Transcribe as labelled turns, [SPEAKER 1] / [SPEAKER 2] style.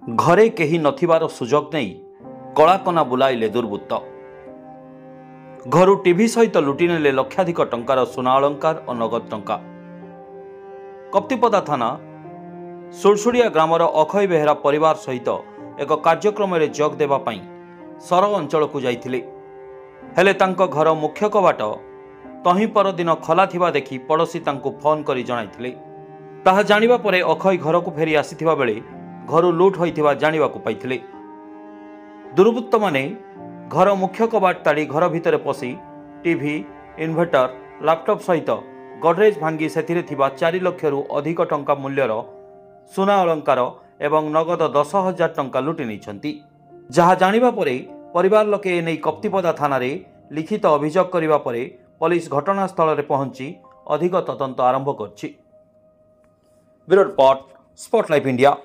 [SPEAKER 1] घरे केही नथिबार सुजोग नहीं कलाकना बुलाइले दुर्बृत्त। घरु टीवी सहित लुटिनेले लक्षाधिक टंकार सुना अलंकार और नगद टंका। कप्तिपदा थाना सुरसुड़िया ग्रामर अक्षय बेहेरा परिवार सहित एक कार्यक्रम में जोग देवा पाई सर अंचल को जाइथिले। हेले तांको घर मुख्य कबाट तहीं पर दिन खला थिबा देखि पड़ोशी तांको फोन करी जणाइथिले। ताहा जानिबा परे अक्षय घर को फेरी आसीथिबा बेले घर लुट होइथिबा जानिबाकु पाइथिले। दुर्बृत्त माने घर मुख्य कबाट ताड़ी घर भितर पशि टीवी, इन्वर्टर, लैपटॉप सहित गडरेज भांगी सेथिरे थिबा 4 लाख रु अधिक टंका मूल्यर सुना अलंकार एवं नगद 10,000 टंका लुटि नेइछंती। जहा जानिबा परे परिवार लोके एनै कप्तिपदा थाना रे लिखित अभियोग करिबा परे पुलिस घटनास्थल रे पहुंची अधिक तदंत आरंभ करछि। Bureau report, spotlight India.